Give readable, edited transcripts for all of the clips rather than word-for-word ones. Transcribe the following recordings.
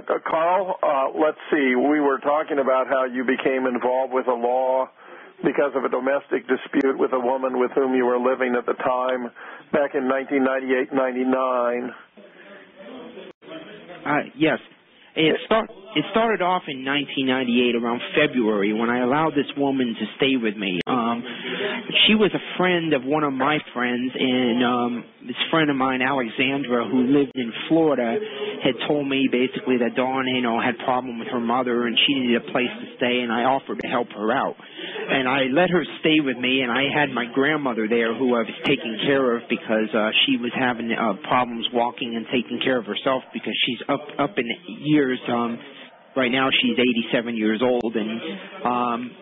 Carl, let's see. We were talking about how you became involved with the law because of a domestic dispute with a woman with whom you were living at the time back in 1998-99. Yes. It started off in 1998 around February when I allowed this woman to stay with me. She was a friend of one of my friends, and this friend of mine, Alexandra, who lived in Florida, had told me basically that Dawn, had a problem with her mother and she needed a place to stay, and I offered to help her out. And I let her stay with me, and I had my grandmother there who I was taking care of because she was having problems walking and taking care of herself because she's up in years. Right now she's 87 years old, and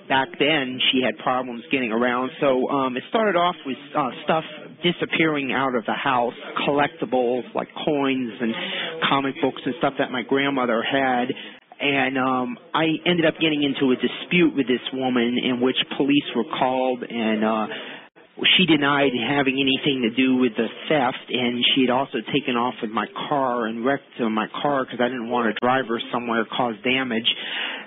back then she had problems getting around. So it started off with stuff disappearing out of the house, collectibles like coins and comic books and stuff that my grandmother had. And I ended up getting into a dispute with this woman in which police were called, and she denied having anything to do with the theft, and she had also taken off with my car and wrecked my car because I didn't want to drive her somewhere, cause damage.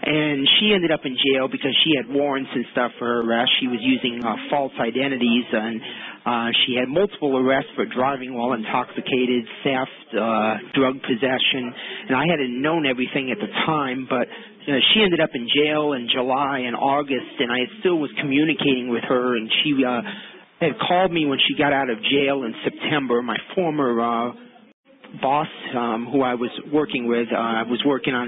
And she ended up in jail because she had warrants and stuff for her arrest. She was using false identities, and she had multiple arrests for driving while intoxicated, theft, drug possession. And I hadn't known everything at the time, but she ended up in jail in July and August, and I still was communicating with her, and she had called me when she got out of jail in September. My former boss, who I was working with, I was working on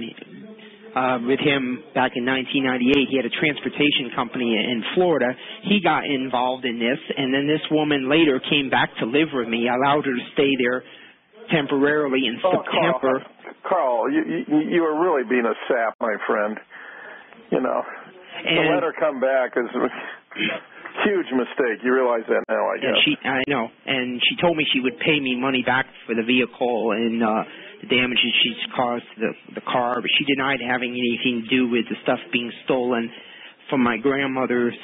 with him back in 1998. He had a transportation company in Florida. He got involved in this, and then this woman later came back to live with me. I allowed her to stay there temporarily in September. Carl, you were really being a sap, my friend. To let her come back is a huge mistake. You realize that now, I guess. I know. And she told me she would pay me money back for the vehicle and the damages she's caused to the car, but she denied having anything to do with the stuff being stolen from my grandmother's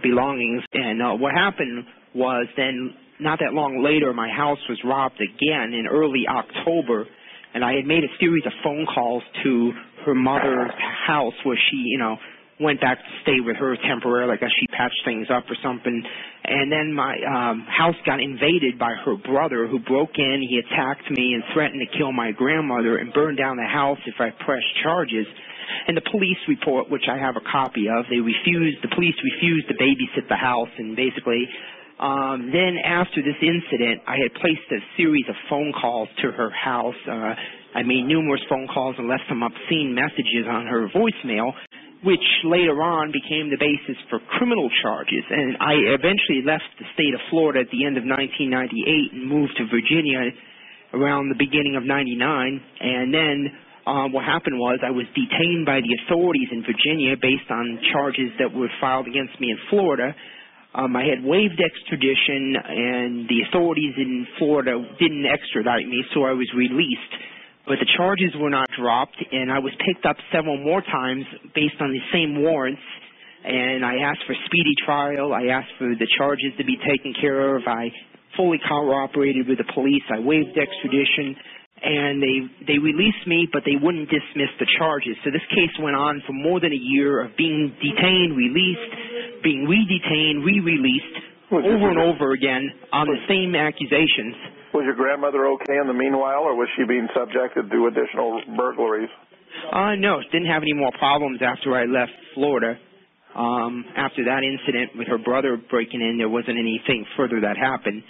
belongings. And what happened was then, not that long later, my house was robbed again in early October, and I had made a series of phone calls to her mother's house where she, went back to stay with her temporarily. I guess she patched things up or something. And then my house got invaded by her brother, who broke in. He attacked me and threatened to kill my grandmother and burn down the house if I pressed charges. And the police report, which I have a copy of, the police refused to babysit the house, and basically then after this incident, I had placed a series of phone calls to her house. I made numerous phone calls and left some obscene messages on her voicemail, which later on became the basis for criminal charges. And I eventually left the state of Florida at the end of 1998 and moved to Virginia around the beginning of 99. And then what happened was I was detained by the authorities in Virginia based on charges that were filed against me in Florida. I had waived extradition, and the authorities in Florida didn't extradite me, so I was released. But the charges were not dropped, and I was picked up several more times based on the same warrants, and I asked for speedy trial. I asked for the charges to be taken care of. I fully cooperated with the police. I waived extradition, and they released me, but they wouldn't dismiss the charges. So this case went on for more than a year of being detained, released, being re-detained, re-released, over and over again on the same accusations. Was your grandmother okay in the meanwhile, or was she being subjected to additional burglaries? No, she didn't have any more problems after I left Florida. After that incident with her brother breaking in, there wasn't anything further that happened.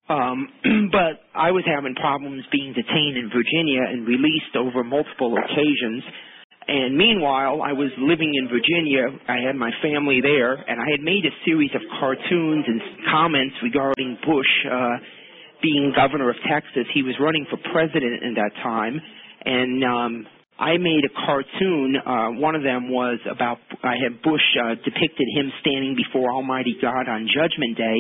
But I was having problems being detained in Virginia and released over multiple occasions. And meanwhile, I was living in Virginia. I had my family there, and I had made a series of cartoons and comments regarding Bush being governor of Texas. He was running for president at that time, and I made a cartoon. One of them was about, I had Bush depicted him standing before Almighty God on Judgment Day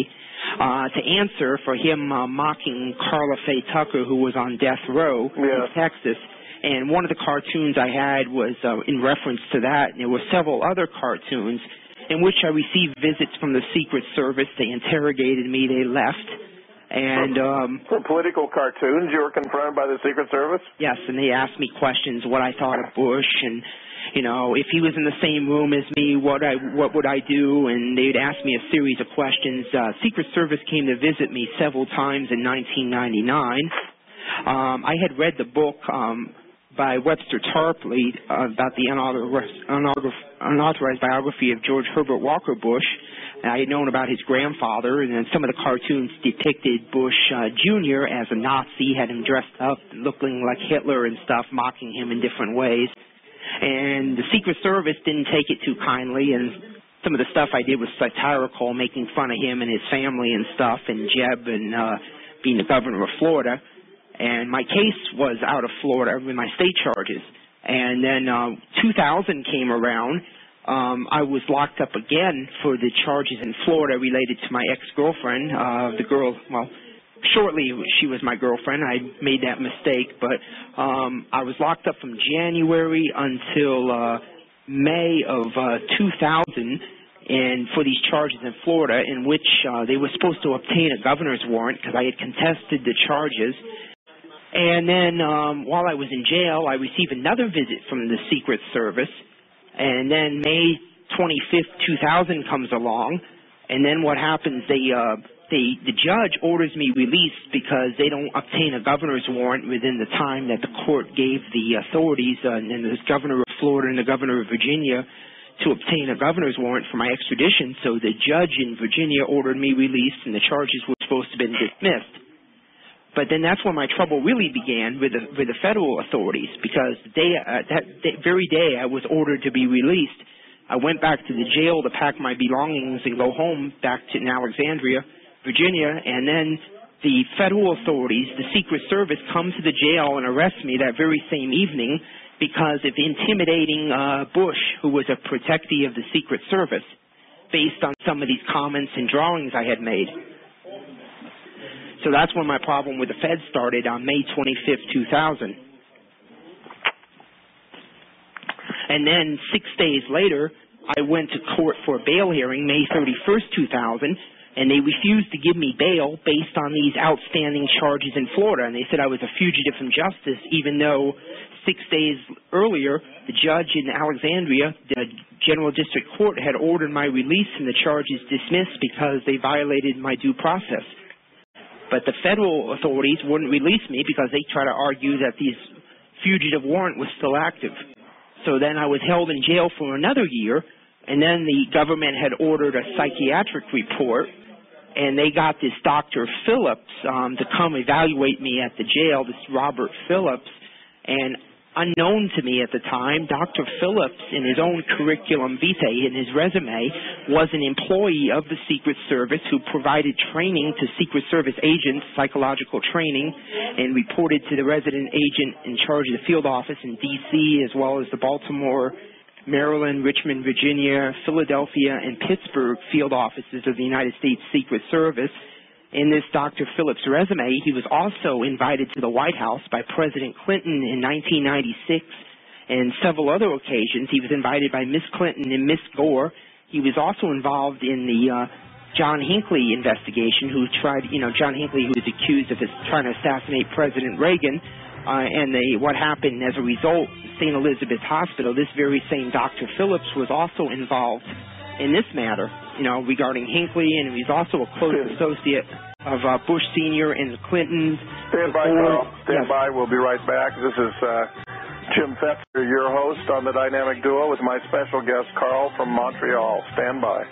to answer for him mocking Carla Faye Tucker, who was on death row in Texas. And one of the cartoons I had was in reference to that, and there were several other cartoons in which I received visits from the Secret Service. They interrogated me. They left. And for political cartoons, you were confronted by the Secret Service? Yes, and they asked me questions, what I thought of Bush, and if he was in the same room as me, what would I do? And they'd ask me a series of questions. Secret Service came to visit me several times in 1999. I had read the book by Webster Tarpley about the unauthorized biography of George Herbert Walker Bush. And I had known about his grandfather, and then some of the cartoons depicted Bush Jr. as a Nazi, had him dressed up, looking like Hitler and stuff, mocking him in different ways. And the Secret Service didn't take it too kindly, and some of the stuff I did was satirical, making fun of him and his family and stuff, and Jeb and being the governor of Florida. And my case was out of Florida with my state charges. And then 2000 came around. I was locked up again for the charges in Florida related to my ex-girlfriend. The girl, shortly she was my girlfriend. I made that mistake, but I was locked up from January until May of 2000 and for these charges in Florida, in which they were supposed to obtain a governor's warrant because I had contested the charges. And then while I was in jail, I received another visit from the Secret Service. And then May 25th, 2000 comes along, and then what happens? The judge orders me released because they don't obtain a governor's warrant within the time that the court gave the authorities, and the governor of Florida and the governor of Virginia, to obtain a governor's warrant for my extradition. So the judge in Virginia ordered me released, and the charges were supposed to have been dismissed. But then that's when my trouble really began with the federal authorities, because that very day I was ordered to be released. I went back to the jail to pack my belongings and go home back to Alexandria, Virginia, and then the federal authorities, the Secret Service, come to the jail and arrest me that very same evening because of intimidating Bush, who was a protectee of the Secret Service, based on some of these comments and drawings I had made. So that's when my problem with the Fed started on May 25th, 2000. And then 6 days later, I went to court for a bail hearing, May 31st, 2000, and they refused to give me bail based on these outstanding charges in Florida. And they said I was a fugitive from justice, even though 6 days earlier, the judge in Alexandria, the General District Court, had ordered my release and the charges dismissed because they violated my due process. But the federal authorities wouldn't release me because they try to argue that this fugitive warrant was still active. So then I was held in jail for another year, and then the government had ordered a psychiatric report, and they got this Dr. Phillips to come evaluate me at the jail, this Robert Phillips. And unknown to me at the time, Dr. Phillips, in his own curriculum vitae, in his resume, was an employee of the Secret Service who provided training to Secret Service agents, psychological training, and reported to the resident agent in charge of the field office in D.C., as well as the Baltimore, Maryland, Richmond, Virginia, Philadelphia, and Pittsburgh field offices of the United States Secret Service. In this Dr. Phillips resume, he was also invited to the White House by President Clinton in 1996 and several other occasions. He was invited by Miss Clinton and Miss Gore. He was also involved in the John Hinckley investigation, John Hinckley, who was accused of trying to assassinate President Reagan. And what happened as a result, St. Elizabeth's Hospital, this very same Dr. Phillips was also involved in this matter, regarding Hinckley, and he's also a close associate of Bush Sr. and the Clintons. Stand by, Carl. Stand by. We'll be right back. This is Jim Fetzer, your host on The Dynamic Duo, with my special guest, Carl from Montreal. Stand by.